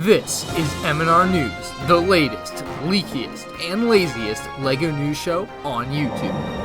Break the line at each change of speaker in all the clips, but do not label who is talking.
This is MandR News, the latest, leakiest, and laziest LEGO news show on YouTube.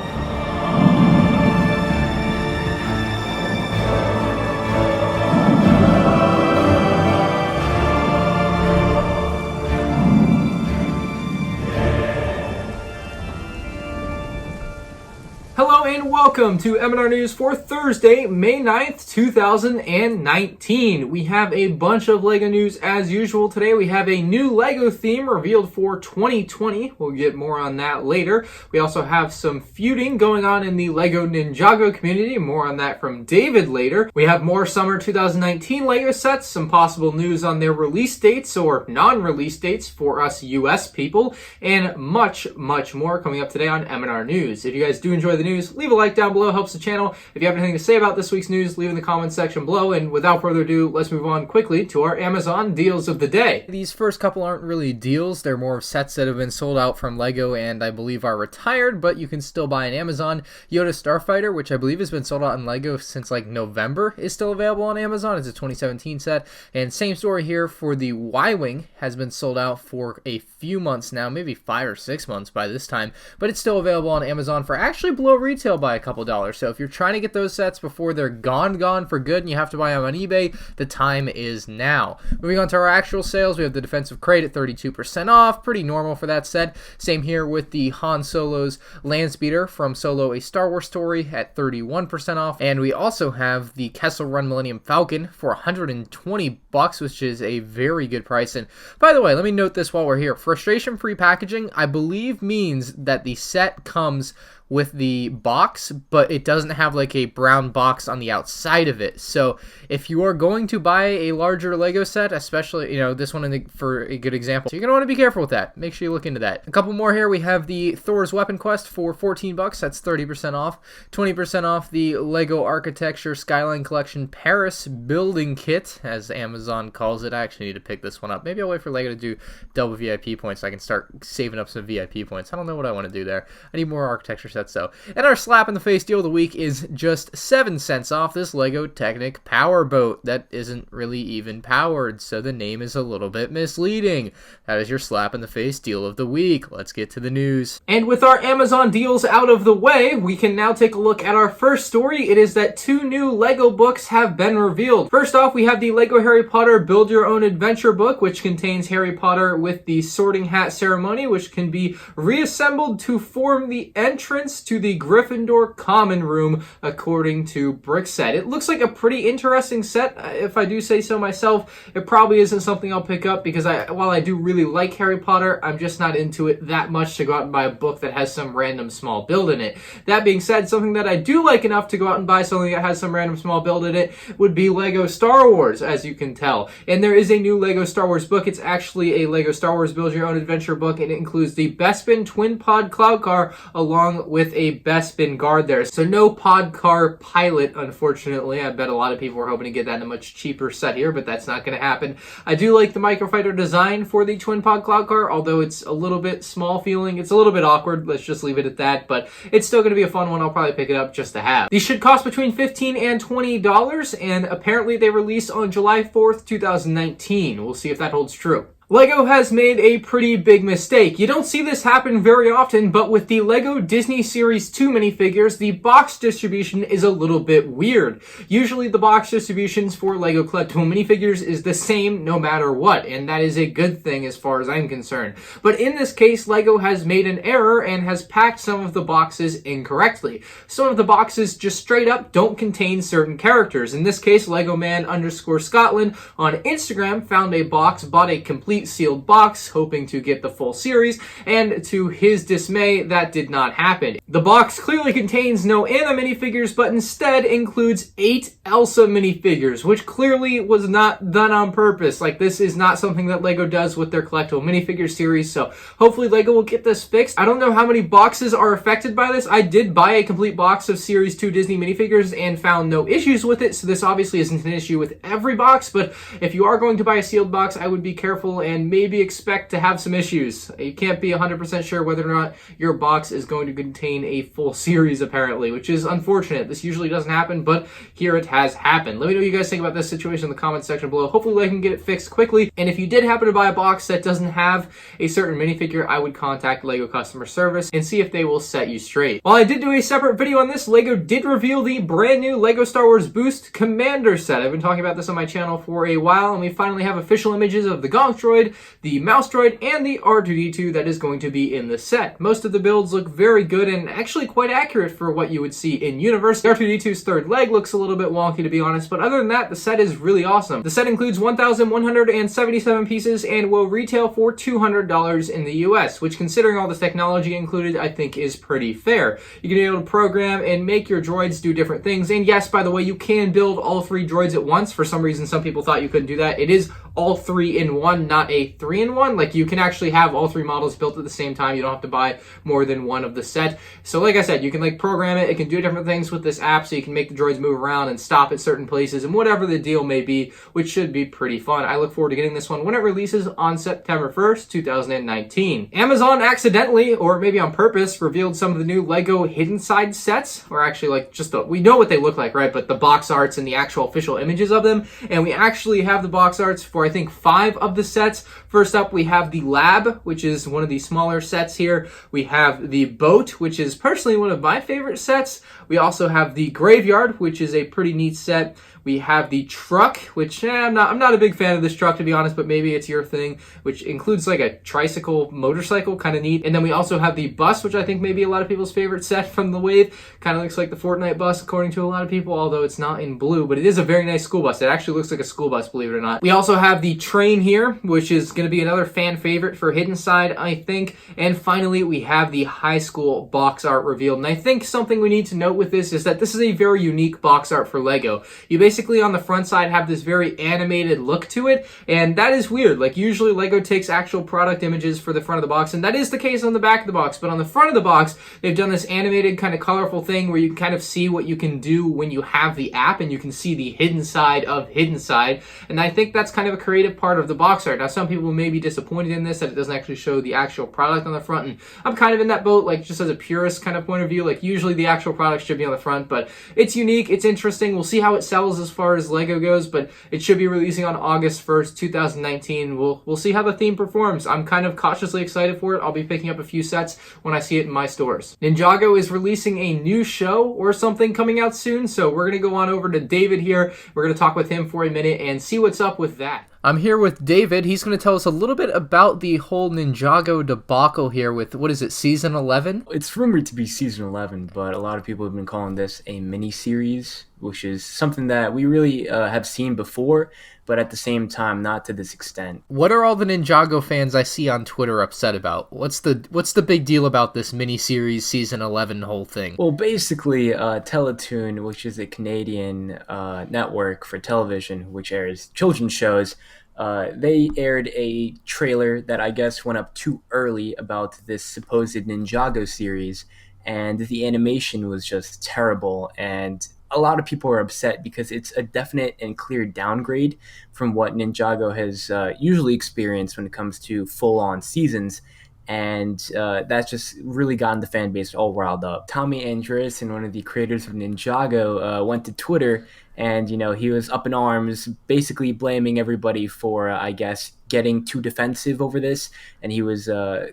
Hello and welcome to MandR News for Thursday, May 9th, 2019. We have a bunch of LEGO news as usual today. We have a new LEGO theme revealed for 2020. We'll get more on that later. We also have some feuding going on in the LEGO Ninjago community. More on that from David later. We have more summer 2019 LEGO sets, some possible news on their release dates or non-release dates for us US people, and much more coming up today on MandR News. If you guys do enjoy the news, leave a like down below, helps the channel. If you have anything to say about this week's news, leave in the comments section below. And without further ado, let's move on quickly to our Amazon deals of the day. These first couple aren't really deals, they're more of sets that have been sold out from LEGO and I believe are retired, but you can still buy on Amazon. Yoda Starfighter, which I believe has been sold out in LEGO since like November, is still available on Amazon. It's a 2017 set. And same story here for the Y-Wing, has been sold out for a few months now, maybe 5 or 6 months by this time, but it's still available on Amazon for actually below retail by a couple dollars. So if you're trying to get those sets before they're gone for good and you have to buy them on eBay, the time is now. Moving on to our actual sales, we have the Defensive Crate at 32% off, pretty normal for that set. Same here with the Han Solo's Landspeeder from Solo: A Star Wars Story at 31% off, and we also have the Kessel Run Millennium Falcon for $120, which is a very good price. And by the way, let me note this while we're here. Frustration-free packaging, I believe, means that the set comes with the box, but it doesn't have like a brown box on the outside of it. So if you are going to buy a larger LEGO set, especially, you know, this one for a good example, so you're going to want to be careful with that. Make sure you look into that. A couple more here. We have the Thor's Weapon Quest for $14. That's 30% off. 20% off the LEGO Architecture Skyline Collection Paris Building Kit, as Amazon calls it. I actually need to pick this one up. Maybe I'll wait for LEGO to do double VIP points so I can start saving up some VIP points. I don't know what I want to do there. I need more architecture sets though. And our slap in the face deal of the week is just 7 cents off this LEGO Technic Power Boat that isn't really even powered, so the name is a little bit misleading. That is your slap in the face deal of the week. Let's get to the news. And with our Amazon deals out of the way, we can now take a look at our first story. It is that 2 new LEGO books have been revealed. First off, we have the LEGO Harry Potter Build Your Own Adventure book, which contains Harry Potter with the Sorting Hat Ceremony, which can be reassembled to form the entrance to the Gryffindor Common Room, according to Brickset. It looks like a pretty interesting set, if I do say so myself. It probably isn't something I'll pick up because while I do really like Harry Potter, I'm just not into it that much to go out and buy a book that has some random small build in it. That being said, something that I do like enough to go out and buy something that has some random small build in it would be LEGO Star Wars, as you can tell. And there is a new LEGO Star Wars book. It's actually a LEGO Star Wars Build Your Own Adventure book, and it includes the Bespin Twin Pod Cloud Car along with a Bespin guard there. So no pod car pilot, unfortunately. I bet a lot of people were hoping to get that in a much cheaper set here, but that's not going to happen. I do like the microfighter design for the twin pod cloud car, although it's a little bit small feeling. It's a little bit awkward. Let's just leave it at that, but it's still going to be a fun one. I'll probably pick it up just to have. These should cost between $15 and $20, and apparently they release on July 4th, 2019. We'll see if that holds true. LEGO has made a pretty big mistake. You don't see this happen very often, but with the LEGO Disney Series 2 minifigures, the box distribution is a little bit weird. Usually the box distributions for LEGO collectible minifigures is the same no matter what, and that is a good thing as far as I'm concerned. But in this case, LEGO has made an error and has packed some of the boxes incorrectly. Some of the boxes just straight up don't contain certain characters. In this case, LegoMan_Scotland on Instagram found a box, bought a complete sealed box, hoping to get the full series, and to his dismay, that did not happen. The box clearly contains no Anna minifigures, but instead includes 8 Elsa minifigures, which clearly was not done on purpose. Like, this is not something that LEGO does with their collectible minifigure series, so hopefully LEGO will get this fixed. I don't know how many boxes are affected by this. I did buy a complete box of Series 2 Disney minifigures and found no issues with it, so this obviously isn't an issue with every box, but if you are going to buy a sealed box, I would be careful and maybe expect to have some issues. You can't be 100% sure whether or not your box is going to contain a full series, apparently, which is unfortunate. This usually doesn't happen, but here it has happened. Let me know what you guys think about this situation in the comments section below. Hopefully I can get it fixed quickly, and if you did happen to buy a box that doesn't have a certain minifigure, I would contact LEGO customer service and see if they will set you straight. While I did do a separate video on this, LEGO did reveal the brand new LEGO Star Wars Boost Commander set. I've been talking about this on my channel for a while, and we finally have official images of the Gonk Droid, the Mouse Droid, and the R2-D2 that is going to be in the set. Most of the builds look very good and actually quite accurate for what you would see in universe. The R2-D2's third leg looks a little bit wonky, to be honest, but other than that, the set is really awesome. The set includes 1,177 pieces and will retail for $200 in the US, which, considering all the technology included, I think is pretty fair. You're going to be able to program and make your droids do different things, and yes, by the way, you can build all 3 droids at once. For some reason, some people thought you couldn't do that. It is all 3 in one, not a 3 in 1. Like, you can actually have all 3 models built at the same time. You don't have to buy more than one of the set. So like I said, you can like program it. It can do different things with this app, so you can make the droids move around and stop at certain places and whatever the deal may be, which should be pretty fun. I look forward to getting this one when it releases on September 1st, 2019. Amazon accidentally, or maybe on purpose, revealed some of the new LEGO Hidden Side sets, or actually like just we know what they look like, right? But the box arts and the actual official images of them, and we actually have the box arts for I think 5 of the sets. First up, we have the Lab, which is one of the smaller sets here. We have the Boat, which is personally one of my favorite sets. We also have the Graveyard, which is a pretty neat set. We have the Truck, which I'm not a big fan of this truck, to be honest, but maybe it's your thing, which includes like a tricycle motorcycle, kind of neat. And then we also have the Bus, which I think may be a lot of people's favorite set from the Wave. Kind of looks like the Fortnite bus, according to a lot of people, although it's not in blue, but it is a very nice school bus. It actually looks like a school bus, believe it or not. We also have the Train here, which is going to be another fan favorite for Hidden Side, I think. And finally, we have the High School box art revealed. And I think something we need to note with this is that this is a very unique box art for LEGO. You basically on the front side have this very animated look to it, and that is weird. Like, usually LEGO takes actual product images for the front of the box, and that is the case on the back of the box, but on the front of the box, they've done this animated kind of colorful thing where you can kind of see what you can do when you have the app, and you can see the hidden side of Hidden Side, and I think that's kind of a creative part of the box art. Now, some people may be disappointed in this, that it doesn't actually show the actual product on the front, and I'm kind of in that boat, like, just as a purist kind of point of view. Like, usually the actual product should be on the front, but it's unique, it's interesting. We'll see how it sells as far as LEGO goes, but it should be releasing on August 1st, 2019. We'll see how the theme performs. I'm kind of cautiously excited for it. I'll be picking up a few sets when I see it in my stores. Ninjago is releasing a new show or something coming out soon, so we're going to go on over to David here. We're going to talk with him for a minute and see what's up with that. I'm here with David. He's going to tell us a little bit about the whole Ninjago debacle here with, what is it, Season 11?
It's rumored to be Season 11, but a lot of people have been calling this a mini-series, which is something that we really have seen before, but at the same time, not to this extent.
What are all the Ninjago fans I see on Twitter upset about? What's the big deal about this mini-series Season 11 whole thing?
Well, basically, Teletoon, which is a Canadian network for television, which airs children's shows, they aired a trailer that I guess went up too early about this supposed Ninjago series, and the animation was just terrible, and a lot of people are upset because it's a definite and clear downgrade from what Ninjago has usually experienced when it comes to full-on seasons, and that's just really gotten the fan base all riled up. Tommy Andreasen, one of the creators of Ninjago, went to Twitter, and he was up in arms, basically blaming everybody for, I guess, getting too defensive over this, and he was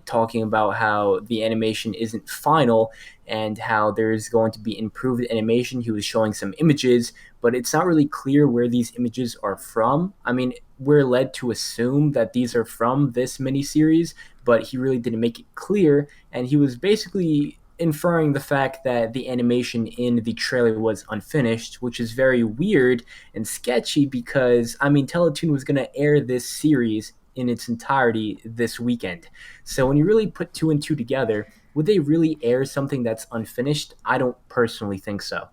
talking about how the animation isn't final and how there's going to be improved animation. He was showing some images, but it's not really clear where these images are from. I mean, we're led to assume that these are from this miniseries, but he really didn't make it clear, and he was basically inferring the fact that the animation in the trailer was unfinished, which is very weird and sketchy because, I mean, Teletoon was going to air this series in its entirety this weekend. So when you really put 2 and 2 together, would they really air something that's unfinished? I don't personally think so.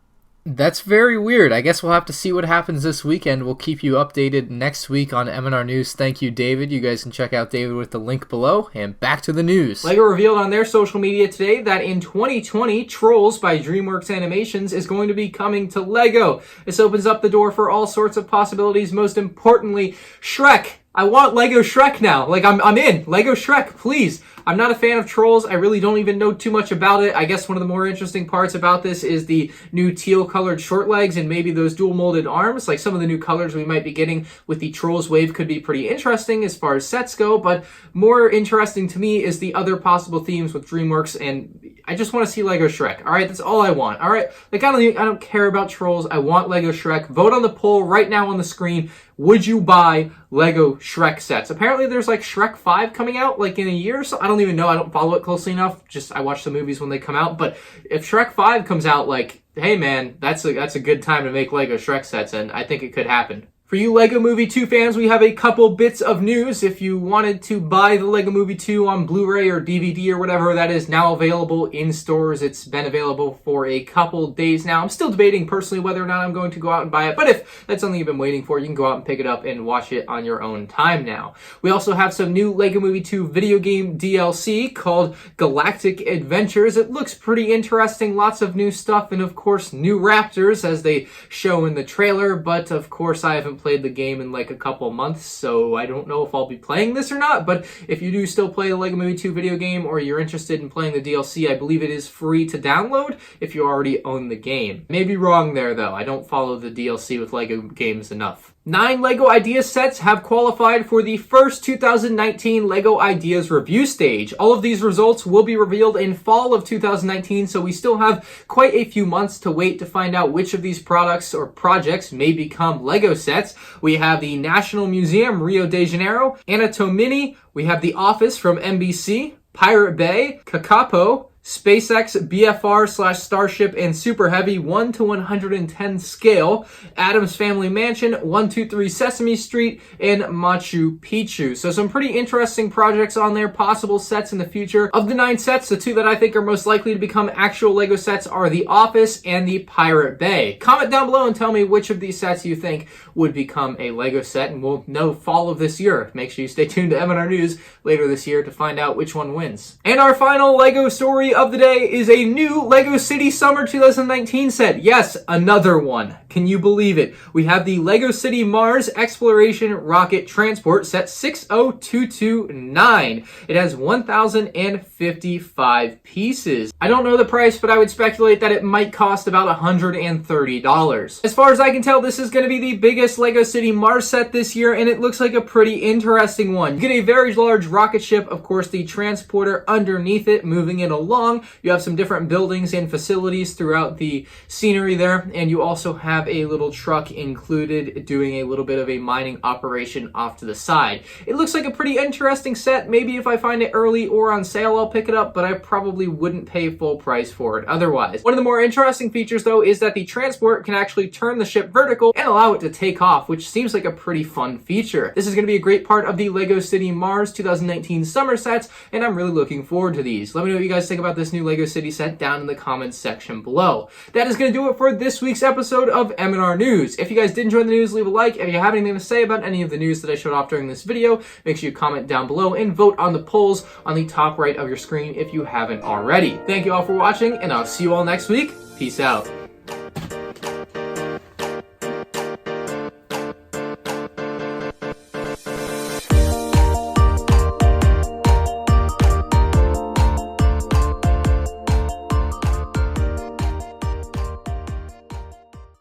That's very weird. I guess we'll have to see what happens this weekend. We'll keep you updated next week on MandR News. Thank you, David. You guys can check out David with the link below. And back to the news. LEGO revealed on their social media today that in 2020, Trolls by Dreamworks Animations is going to be coming to LEGO. This opens up the door for all sorts of possibilities. Most importantly, Shrek I want Lego Shrek now. Like, I'm in. Lego Shrek, please. I'm not a fan of Trolls. I really don't even know too much about it. I guess one of the more interesting parts about this is the new teal-colored short legs and maybe those dual-molded arms. Like, some of the new colors we might be getting with the Trolls wave could be pretty interesting as far as sets go, but more interesting to me is the other possible themes with Dreamworks, and I just want to see Lego Shrek. All right, that's all I want. All right, like, I don't care about Trolls. I want Lego Shrek. Vote on the poll right now on the screen. Would you buy Lego Shrek sets? Apparently there's like Shrek 5 coming out like in a year or so. I don't even know. I don't follow it closely enough. Just I watch the movies when they come out. But if Shrek 5 comes out, like, hey man, that's a good time to make Lego Shrek sets, and I think it could happen. For you LEGO Movie 2 fans, we have a couple bits of news. If you wanted to buy the LEGO Movie 2 on Blu-ray or DVD or whatever, that is now available in stores. It's been available for a couple days now. I'm still debating personally whether or not I'm going to go out and buy it, but if that's something you've been waiting for, you can go out and pick it up and watch it on your own time now. We also have some new LEGO Movie 2 video game DLC called Galactic Adventures. It looks pretty interesting, lots of new stuff, and of course new Raptors as they show in the trailer, but of course I haven't played the game in like a couple months, so I don't know if I'll be playing this or not, but if you do still play the LEGO Movie 2 video game or you're interested in playing the DLC, I believe it is free to download if you already own the game. May be wrong there though, I don't follow the DLC with LEGO games enough. 9 LEGO Ideas sets have qualified for the first 2019 LEGO Ideas review stage. All of these results will be revealed in fall of 2019, so we still have quite a few months to wait to find out which of these products or projects may become LEGO sets. We have the National Museum, Rio de Janeiro, Anatomini, we have The Office from NBC, Pirate Bay, Kakapo, SpaceX BFR/Starship and Super Heavy 1 to 110 scale, Addams Family Mansion, 123 Sesame Street, and Machu Picchu. So some pretty interesting projects on there, possible sets in the future. Of the 9 sets, the 2 that I think are most likely to become actual LEGO sets are The Office and the Pirate Bay. Comment down below and tell me which of these sets you think would become a LEGO set, and we'll know fall of this year. Make sure you stay tuned to MandR News later this year to find out which one wins. And our final LEGO story of the day is a new LEGO City Summer 2019 set. Yes, another one. Can you believe it? We have the LEGO City Mars Exploration Rocket Transport set 60229. It has 1,055 pieces. I don't know the price, but I would speculate that it might cost about $130. As far as I can tell, this is going to be the biggest LEGO City Mars set this year, and it looks like a pretty interesting one. You get a very large rocket ship, of course, the transporter underneath it, moving it along. You have some different buildings and facilities throughout the scenery there, and you also have a little truck included doing a little bit of a mining operation off to the side. It looks like a pretty interesting set. Maybe if I find it early or on sale, I'll pick it up, but I probably wouldn't pay full price for it otherwise. One of the more interesting features, though, is that the transport can actually turn the ship vertical and allow it to take off, which seems like a pretty fun feature. This is going to be a great part of the LEGO City Mars 2019 summer sets, and I'm really looking forward to these. Let me know what you guys think about this new LEGO City set down in the comments section below. That is going to do it for this week's episode of MandR News. If you guys did enjoy the news, leave a like. If you have anything to say about any of the news that I showed off during this video, make sure you comment down below and vote on the polls on the top right of your screen if you haven't already. Thank you all for watching, and I'll see you all next week. Peace out.